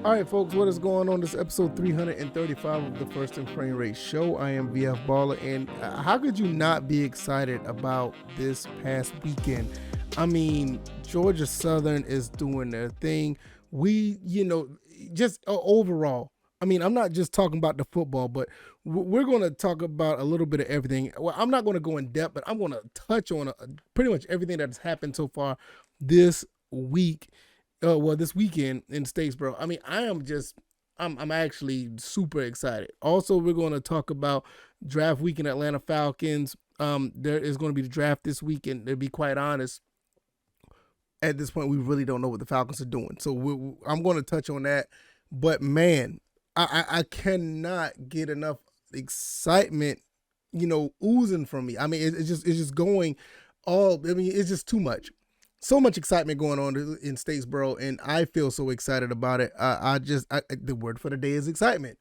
All right, folks, what is going on? This is episode 335 of the First and Frame Rate Show. I am VF Baller, and how could you not be excited about this past weekend? I mean, Georgia Southern is doing their thing. Just overall, I mean, I'm not just talking about the football, but we're going to talk about a little bit of everything. Well, I'm not going to go in depth, but I'm going to touch on pretty much everything that has happened so far this week. This weekend in Statesboro. I mean, I'm actually super excited. Also, we're going to talk about draft week in Atlanta Falcons. There is going to be the draft this week, and to be quite honest, at this point, we really don't know what the Falcons are doing. So I'm going to touch on that. But man, I cannot get enough excitement, oozing from me. I mean, it's just going all. I mean, it's just too much. So much excitement going on in Statesboro, and I feel so excited about it. The word for the day is excitement.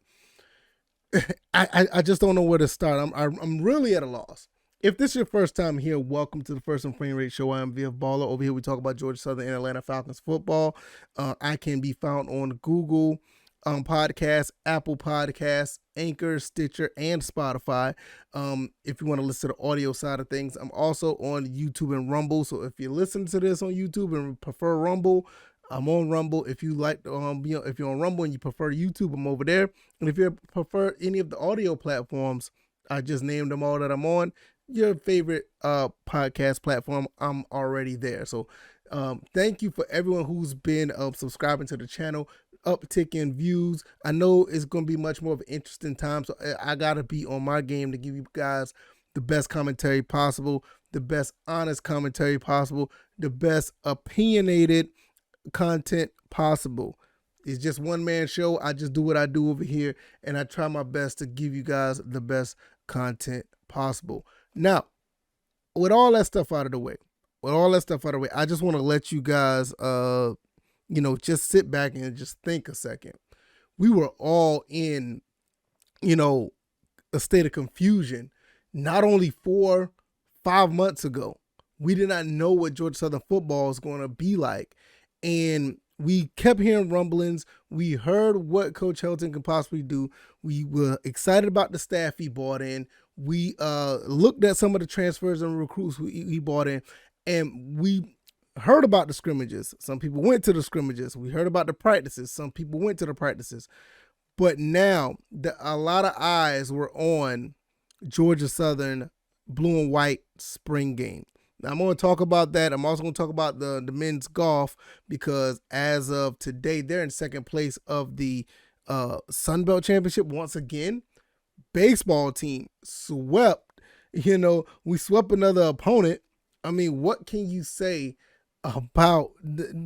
I just don't know where to start. I'm really at a loss. If this is your first time here, welcome to the First and Frame Rate Show. I am VF Baller. Over here, we talk about Georgia Southern and Atlanta Falcons football. I can be found on Google Podcasts, Apple Podcasts, Anchor, Stitcher, and Spotify. If you want to listen to the audio side of things, I'm also on YouTube and Rumble. So if you listen to this on YouTube and prefer Rumble, I'm on Rumble. If you like, if you're on Rumble and you prefer YouTube, I'm over there. And if you prefer any of the audio platforms, I just named them all that I'm on. Your favorite podcast platform, I'm already there. So thank you for everyone who's been subscribing to the channel. Uptick in views. I know it's going to be much more of an interesting time, so I got to be on my game to give you guys the best commentary possible, the best honest commentary possible, the best opinionated content possible. It's just one man show. I just do what I do over here, and I try my best to give you guys the best content possible. Now, with all that stuff out of the way, I just want to let you guys just sit back and just think a second. We were all in, a state of confusion, not only 4-5 months ago. We did not know what Georgia Southern football is going to be like. And we kept hearing rumblings. We heard what Coach Helton could possibly do. We were excited about the staff he brought in. We looked at some of the transfers and recruits he brought in, and we heard about the scrimmages. Some people went to the scrimmages. We heard about the practices. Some people went to the practices. But now a lot of eyes were on Georgia Southern blue and white spring game. Now, I'm going to talk about that. I'm also going to talk about the men's golf, because as of today, they're in second place of the Sunbelt Championship once again. Baseball team swept. We swept another opponent. I mean, what can you say about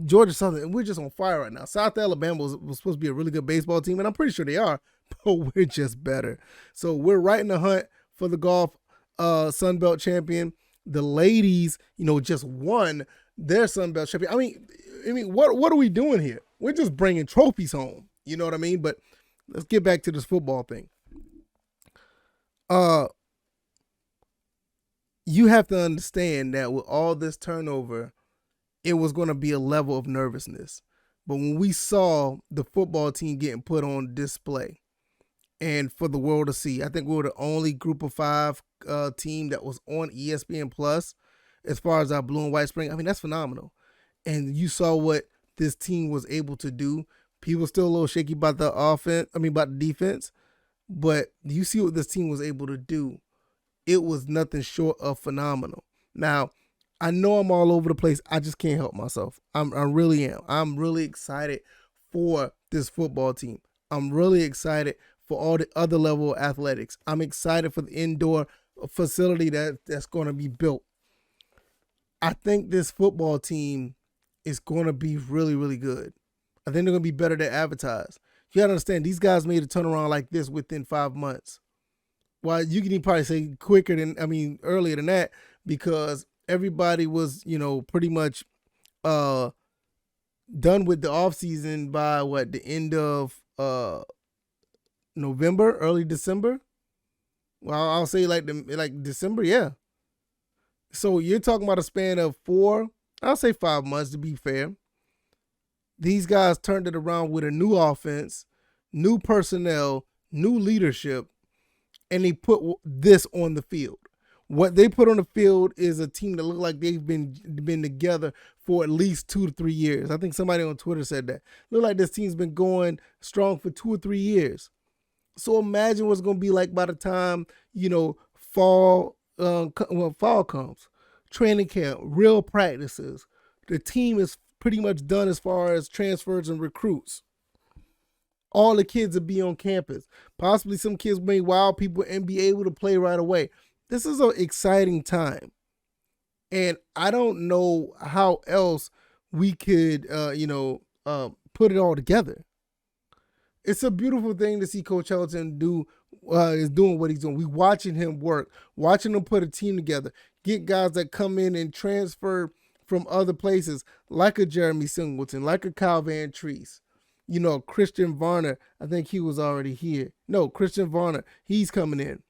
Georgia Southern? We're just on fire right now. South Alabama was supposed to be a really good baseball team, and I'm pretty sure they are, but we're just better. So we're right in the hunt for the golf Sunbelt champion. The ladies, just won their Sunbelt champion. I mean, what are we doing here? We're just bringing trophies home. You know what I mean? But let's get back to this football thing. You have to understand that with all this turnover, it was going to be a level of nervousness. But when we saw the football team getting put on display and for the world to see, I think we were the only group of 5 team that was on ESPN Plus as far as our blue and white spring. I mean, that's phenomenal. And you saw what this team was able to do. People still a little shaky about about the defense. But you see what this team was able to do. It was nothing short of phenomenal. Now, I know I'm all over the place. I just can't help myself. I really am. I'm really excited for this football team. I'm really excited for all the other level of athletics. I'm excited for the indoor facility that's going to be built. I think this football team is going to be really, really good. I think they're going to be better than advertised. You got to understand, these guys made a turnaround like this within 5 months. Well, you can probably say earlier than that, because everybody was, pretty much done with the offseason by the end of November, early December. Well, I'll say like December, yeah. So you're talking about a span of 5 months, to be fair. These guys turned it around with a new offense, new personnel, new leadership, and they put this on the field. What they put on the field is a team that look like they've been together for at least 2 to 3 years. I think somebody on Twitter said that. Look like this team's been going strong for 2 or 3 years. So imagine what's going to be like by the time, fall comes. Training camp, real practices. The team is pretty much done as far as transfers and recruits. All the kids will be on campus. Possibly some kids may wow people and be able to play right away. This is an exciting time. And I don't know how else we could, put it all together. It's a beautiful thing to see Coach Helton is doing what he's doing. We watching him work, watching him put a team together, get guys that come in and transfer from other places, like a Jeremy Singleton, like a Kyle Van Treese. Christian Varner, I think he was already here. No, Christian Varner, he's coming in.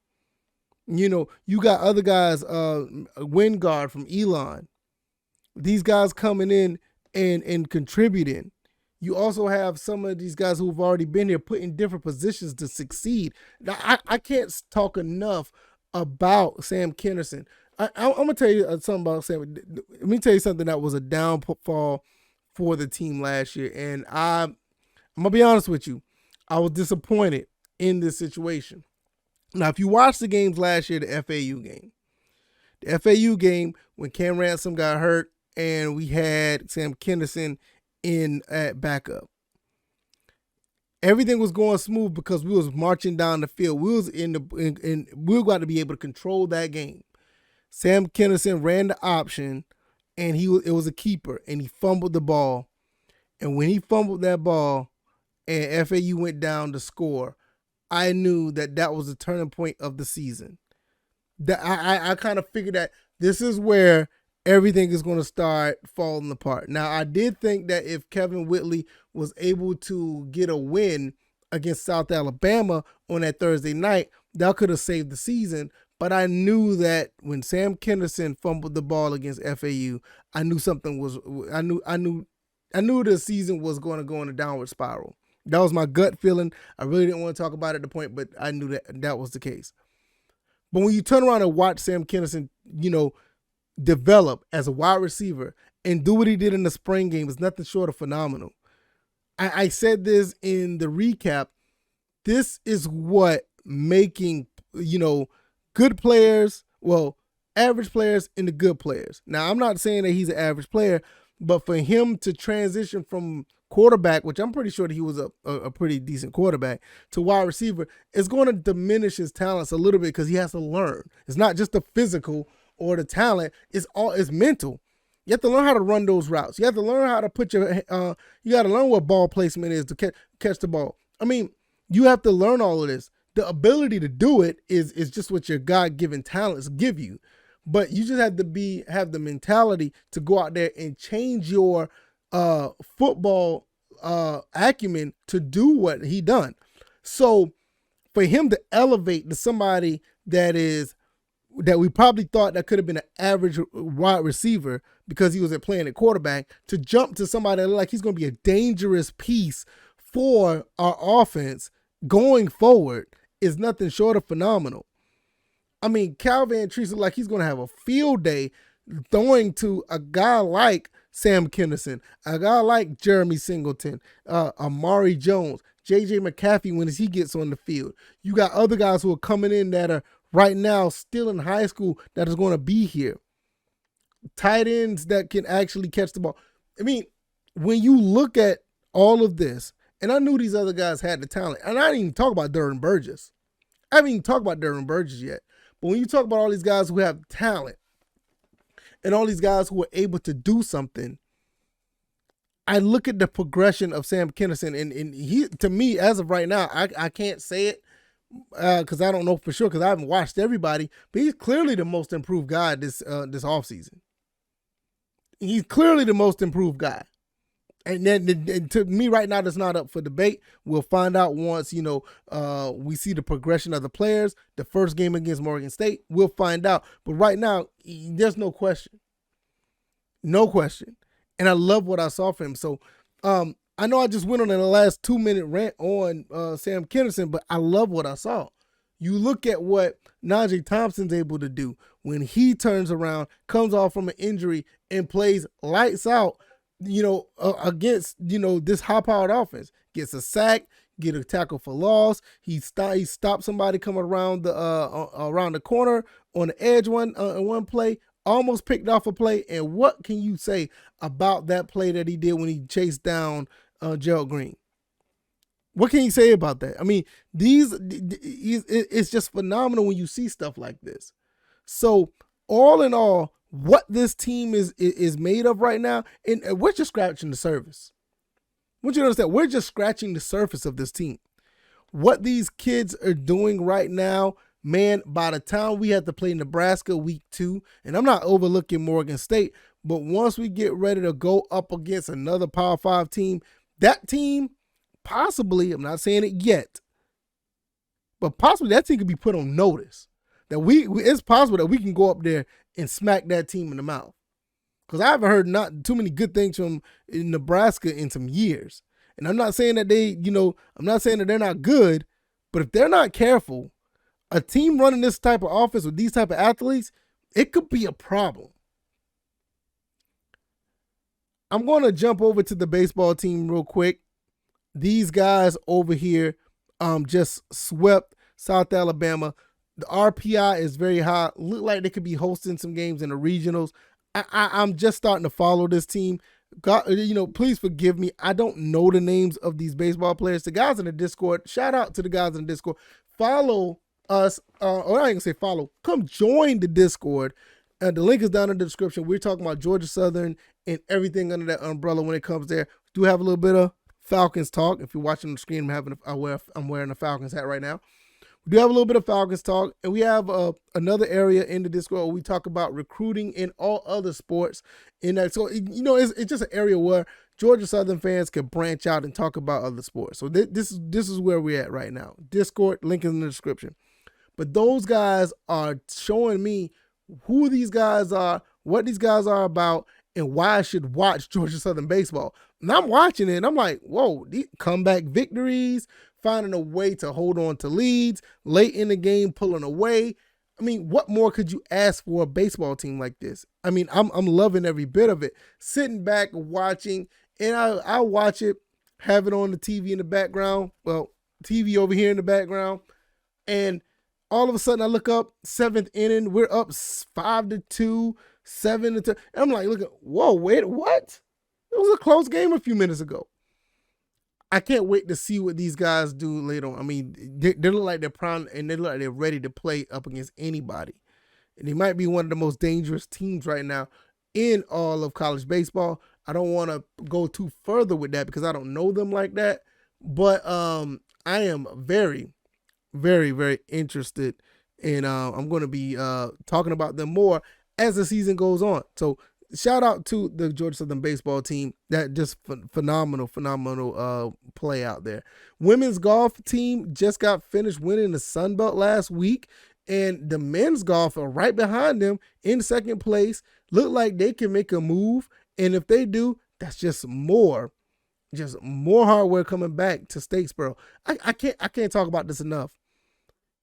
You got other guys, Wingard from Elon. These guys coming in and contributing. You also have some of these guys who've already been here put in different positions to succeed. Now, I can't talk enough about Sam Kinnerson. I'm going to tell you something about Sam. Let me tell you something that was a downfall for the team last year. And I'm going to be honest with you. I was disappointed in this situation. Now, if you watch the games last year, the FAU game when Cam Ransom got hurt and we had Sam Kinnerson in at backup. Everything was going smooth because we was marching down the field. We was we were going to be able to control that game. Sam Kinnerson ran the option, and it was a keeper, and he fumbled the ball. And when he fumbled that ball, and FAU went down to score, I knew that was the turning point of the season. That I kind of figured that this is where everything is going to start falling apart. Now, I did think that if Kevin Whitley was able to get a win against South Alabama on that Thursday night, that could have saved the season. But I knew that when Sam Kinnerson fumbled the ball against FAU, I knew something was. I knew the season was going to go in a downward spiral. That was my gut feeling. I really didn't want to talk about it at the point, but I knew that was the case. But when you turn around and watch Sam Kinnerson, develop as a wide receiver and do what he did in the spring game is nothing short of phenomenal. I said this in the recap. This is what making, good players, average players into good players. Now, I'm not saying that he's an average player, but for him to transition from quarterback, which I'm pretty sure that he was a pretty decent quarterback, to wide receiver, is going to diminish his talents a little bit because he has to learn. It's not just the physical or the talent, it's mental. You have to learn how to run those routes. You have to learn how to you got to learn what ball placement is to catch the ball. I mean, you have to learn all of this. The ability to do it is just what your God-given talents give you. But you just have to have the mentality to go out there and change your football acumen to do what he done. So for him to elevate to somebody that we probably thought that could have been an average wide receiver because he was playing at quarterback, to jump to somebody that looked like he's going to be a dangerous piece for our offense going forward is nothing short of phenomenal. I mean, Kyle Van Treese looked like he's going to have a field day throwing to a guy like Sam Kinnerson, a guy like Jeremy Singleton, Amari Jones, J.J. McCaffrey when he gets on the field. You got other guys who are coming in that are right now still in high school that is going to be here. Tight ends that can actually catch the ball. I mean, when you look at all of this, and I knew these other guys had the talent, and I didn't even talk about Durham Burgess. I haven't even talked about Durham Burgess yet. But when you talk about all these guys who have talent and all these guys who are able to do something, I look at the progression of Sam Kinnerson, and he, to me, as of right now, I can't say it because I don't know for sure because I haven't watched everybody, but he's clearly the most improved guy this offseason. He's clearly the most improved guy. And then to me right now, that's not up for debate. We'll find out once, we see the progression of the players. The first game against Morgan State, we'll find out. But right now, there's no question. No question. And I love what I saw from him. So I know I just went on in the last 2-minute rant on Sam Kinison, but I love what I saw. You look at what Najee Thompson's able to do when he turns around, comes off from an injury, and plays lights out, against, this high-powered offense. Gets a sack, get a tackle for loss. He stopped somebody coming around the corner on the edge one play, almost picked off a play. And what can you say about that play that he did when he chased down Gerald Green? What can you say about that? I mean, it's just phenomenal when you see stuff like this. So all in all, what this team is made of right now, and we're just scratching the surface. I want you to understand, we're just scratching the surface of this team. What these kids are doing right now, man, by the time we have to play Nebraska week 2, and I'm not overlooking Morgan State, but once we get ready to go up against another Power 5 team, that team possibly, I'm not saying it yet, but possibly that team could be put on notice. That it's possible that we can go up there and smack that team in the mouth. Because I haven't heard not too many good things from Nebraska in some years. And I'm not saying that I'm not saying that they're not good, but if they're not careful, a team running this type of offense with these type of athletes, it could be a problem. I'm going to jump over to the baseball team real quick. These guys over here just swept South Alabama. The RPI is very high. Look like they could be hosting some games in the regionals. I'm just starting to follow this team. God, please forgive me. I don't know the names of these baseball players. The guys in the Discord, shout out to the guys in the Discord. Follow us, or I ain't gonna say follow. Come join the Discord. The link is down in the description. We're talking about Georgia Southern and everything under that umbrella when it comes there. We do have a little bit of Falcons talk. If you're watching the screen, I'm wearing a Falcons hat right now. We do have a little bit of Falcons talk, and we have another area in the Discord where we talk about recruiting in all other sports. In that, so it's just an area where Georgia Southern fans can branch out and talk about other sports. So this is where we're at right now. Discord, link is in the description. But those guys are showing me who these guys are, what these guys are about, and why I should watch Georgia Southern baseball. And I'm watching it, and I'm like, whoa, these comeback victories, finding a way to hold on to leads, late in the game, pulling away. I mean, what more could you ask for a baseball team like this? I mean, I'm loving every bit of it. Sitting back, watching, and I watch it, have it on the TV in the background. Well, TV over here in the background. And all of a sudden I look up, 7th inning, we're up 5-2, 7-2. And I'm like, look, whoa, wait, what? It was a close game a few minutes ago. I can't wait to see what these guys do later on. I mean, they look like they're primed and they look like they're ready to play up against anybody. And they might be one of the most dangerous teams right now in all of college baseball. I don't want to go too further with that because I don't know them like that. But I am very, very, very interested. And I'm going to be talking about them more as the season goes on. So shout out to the Georgia Southern baseball team. That just phenomenal play out there. Women's golf team just got finished winning the Sunbelt last week, and the men's golf are right behind them in second place. Look like they can make a move, and if they do, that's just more hardware coming back to Statesboro. I can't talk about this enough.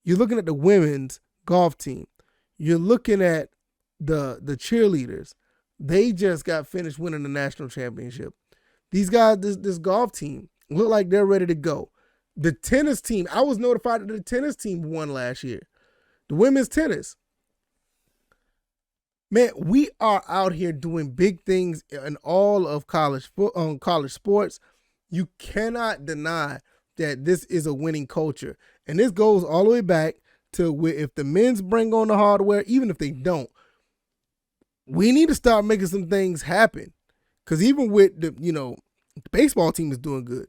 You're looking at the women's golf team. You're looking at the cheerleaders. They just got finished winning the national championship. These guys, this golf team, look like they're ready to go. The tennis team, I was notified that the tennis team won last year. The women's tennis. Man, we are out here doing big things in all of college sports. You cannot deny that this is a winning culture. And this goes all the way back to where if the men's bring on the hardware, even if they don't, we need to start making some things happen. Because even with the baseball team is doing good.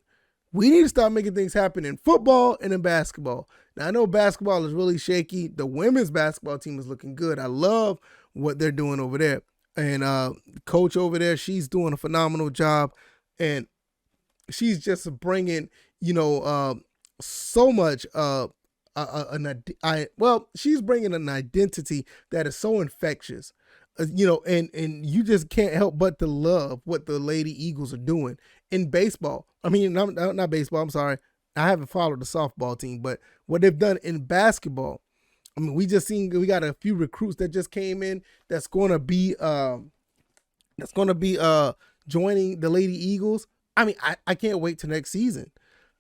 We need to start making things happen in football and in basketball. Now, I know basketball is really shaky. The women's basketball team is looking good. I love what they're doing over there. And coach over there, she's doing a phenomenal job. And she's just bringing, so much she's bringing an identity that is so infectious. And you just can't help but to love what the Lady Eagles are doing. in baseball. I mean, not baseball. I'm sorry. I haven't followed the softball team, but what they've done in basketball. I mean, we got a few recruits that just came in that's going to be joining the Lady Eagles. I mean, I can't wait till next season.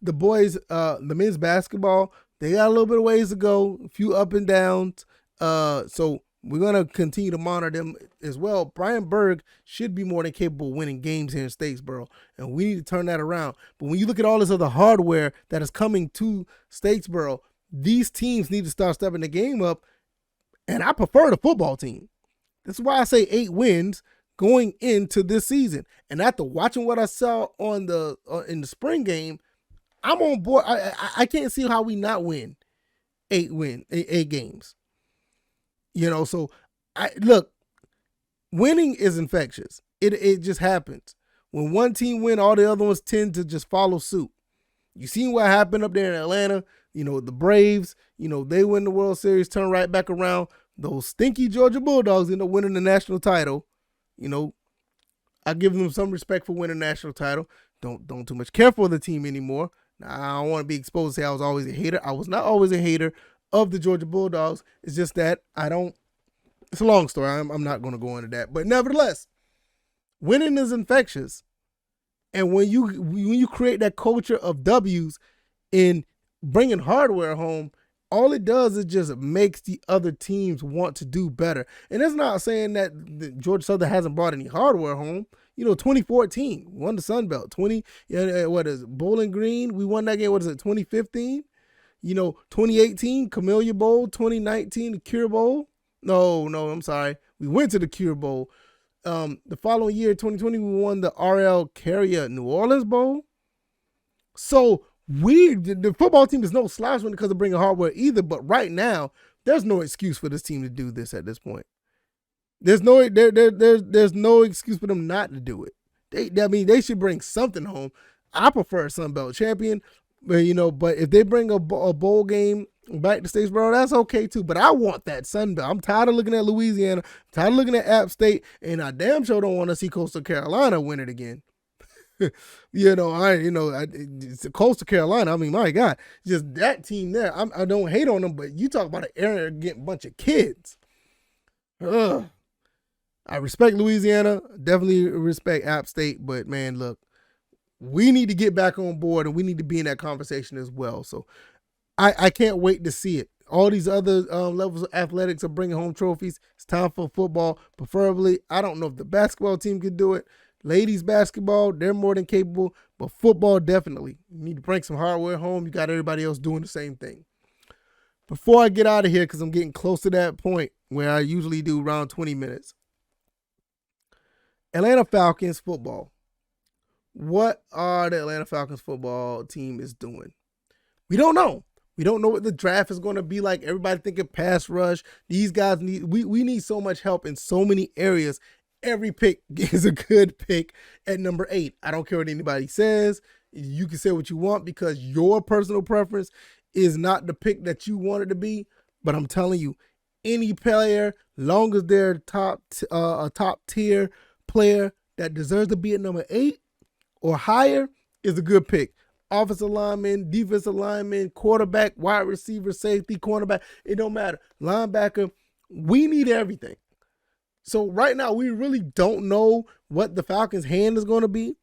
The boys, the men's basketball, they got a little bit of ways to go, a few up and downs. So we're going to continue to monitor them as well. Brian Berg should be more than capable of winning games here in Statesboro, and we need to turn that around. But when you look at all this other hardware that is coming to Statesboro, these teams need to start stepping the game up, and I prefer the football team. That's why I say 8 wins going into this season. And after watching what I saw on in the spring game, I'm on board. I can't see how we not win 8 games. So look, winning is infectious. It just happens. When one team win, all the other ones tend to just follow suit. You seen what happened up there in Atlanta. The Braves, they win the World Series, turn right back around. Those stinky Georgia Bulldogs end up winning the national title. I give them some respect for winning the national title. Don't too much care for the team anymore. Now, I don't want to be exposed to say I was always a hater. I was not always a hater of the Georgia Bulldogs. It's just that it's a long story. I'm not going to go into that. But nevertheless, winning is infectious. And when you create that culture of W's in bringing hardware home, all it does is just makes the other teams want to do better. And that's not saying that Georgia Southern hasn't brought any hardware home. 2014, won the Sunbelt. Bowling Green, we won that game, 2015? 2018, Camellia Bowl. 2019, the Cure Bowl. No, I'm sorry. We went to the Cure Bowl. The following year, 2020, we won the RL Carrier New Orleans Bowl. So the football team is no slouch when it comes to bringing hardware either, but right now, there's no excuse for this team to do this at this point. There's no excuse for them not to do it. They should bring something home. I prefer a Sunbelt champion, but if they bring a bowl game back to Statesboro, that's okay too. But I want that Sunbelt. I'm tired of looking at Louisiana, tired of looking at App State, and I damn sure don't want to see Coastal Carolina win it again. It's Coastal Carolina. I mean, my God, just that team there. I don't hate on them, but you talk about an arrogant bunch of kids. Ugh. I respect Louisiana, definitely respect App State, but man, look, we need to get back on board and we need to be in that conversation as well. So I can't wait to see it. All these other levels of athletics are bringing home trophies. It's time for football, preferably. I don't know if the basketball team could do it. Ladies basketball, they're more than capable, but football, definitely. You need to bring some hardware home. You got everybody else doing the same thing. Before I get out of here, because I'm getting close to that point where I usually do around 20 minutes. Atlanta Falcons football. What are the Atlanta Falcons football team is doing? We don't know. We don't know what the draft is going to be like. Everybody thinking pass rush. These guys we need so much help in so many areas. Every pick is a good pick at number 8. I don't care what anybody says. You can say what you want because your personal preference is not the pick that you want it to be. But I'm telling you, any player, long as they're a top tier player that deserves to be at number 8 or higher, is a good pick. Offensive lineman, defensive lineman, quarterback, wide receiver, safety, cornerback, it don't matter. Linebacker, we need everything. So right now, we really don't know what the Falcons' hand is going to be,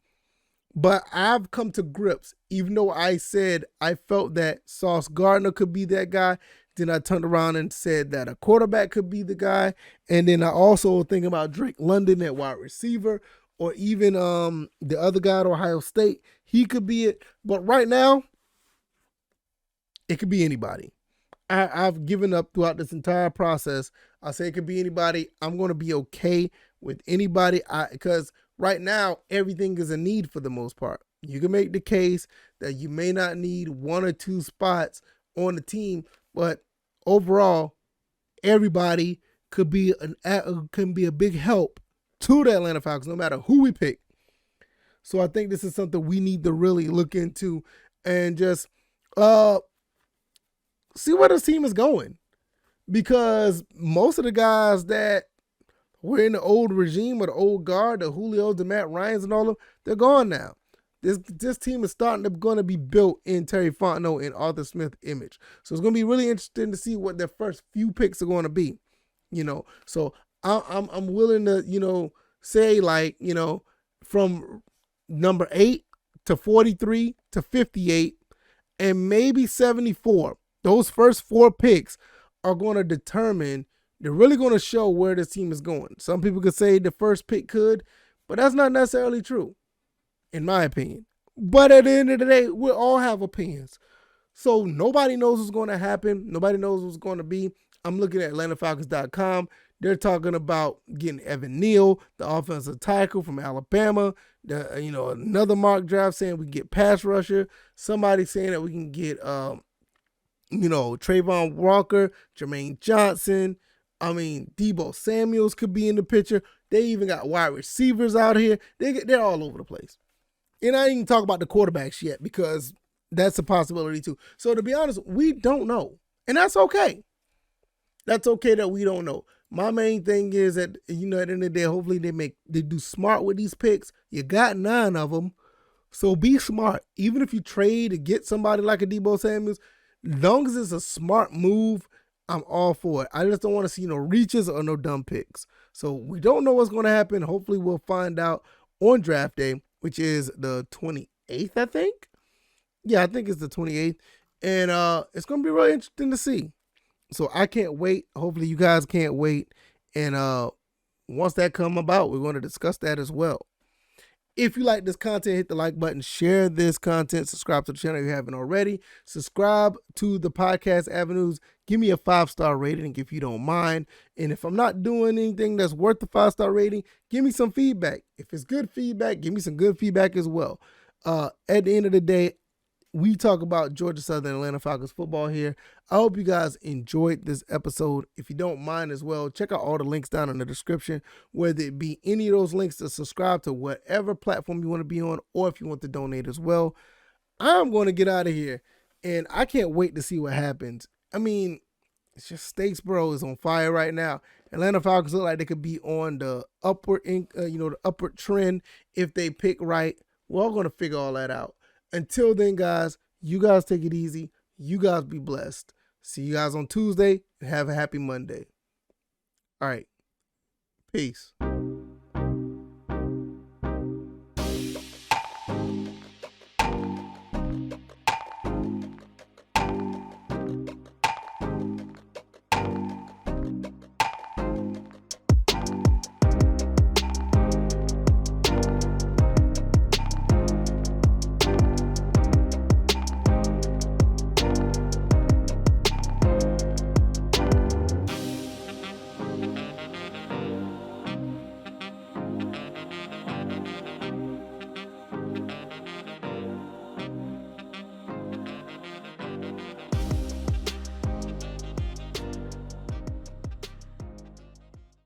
but I've come to grips, even though I said I felt that Sauce Gardner could be that guy, then I turned around and said that a quarterback could be the guy, and then I also think about Drake London at wide receiver, or even the other guy at Ohio State, he could be it. But right now, it could be anybody. I've given up throughout this entire process. I say it could be anybody. I'm going to be okay with anybody because right now, everything is a need for the most part. You can make the case that you may not need 1 or 2 spots on the team, but overall, everybody could be a big help to the Atlanta Falcons, no matter who we pick. So I think this is something we need to really look into and just see where this team is going. Because most of the guys that were in the old regime or the old guard, the Julio, the Matt Ryans and all of them, they're gone now. This team is going to be built in Terry Fontenot and Arthur Smith image. So it's going to be really interesting to see what their first few picks are going to be. So I'm willing to say from number 8 to 43 to 58 and maybe 74. Those first 4 picks are going to determine. They're really going to show where this team is going. Some people could say the first pick could, but that's not necessarily true, in my opinion. But at the end of the day, we all have opinions. So nobody knows what's going to happen. Nobody knows what's going to be. I'm looking at AtlantaFalcons.com. They're talking about getting Evan Neal, the offensive tackle from Alabama. Another mock draft saying we can get pass rusher. Somebody saying that we can get Trayvon Walker, Jermaine Johnson. Deebo Samuels could be in the picture. They even got wide receivers out here. They're all over the place. And I didn't even talk about the quarterbacks yet because that's a possibility too. So to be honest, we don't know. And that's okay. That's okay that we don't know. My main thing is that, at the end of the day, hopefully they do smart with these picks. You got 9 of them. So be smart. Even if you trade to get somebody like a Deebo Samuels, as long as it's a smart move, I'm all for it. I just don't want to see no reaches or no dumb picks. So we don't know what's going to happen. Hopefully we'll find out on draft day, which is the 28th, I think. Yeah, I think it's the 28th. And it's going to be really interesting to see. So I can't wait. Hopefully you guys can't wait. And once that come about, we're going to discuss that as well. If you like this content, hit the like button, share this content, subscribe to the channel if you haven't already. Subscribe to the podcast avenues. Give me a 5-star rating if you don't mind. And if I'm not doing anything that's worth the 5-star rating, give me some feedback. If it's good feedback, give me some good feedback as well. At the end of the day, we talk about Georgia Southern Atlanta Falcons football here. I hope you guys enjoyed this episode. If you don't mind as well, check out all the links down in the description, whether it be any of those links to subscribe to whatever platform you want to be on, or if you want to donate as well. I'm going to get out of here, and I can't wait to see what happens. It's just Statesboro is on fire right now. Atlanta Falcons look like they could be on the upward, the upward trend if they pick right. We're all going to figure all that out. Until then, guys, you guys take it easy. You guys be blessed. See you guys on Tuesday and have a happy Monday. All right. Peace.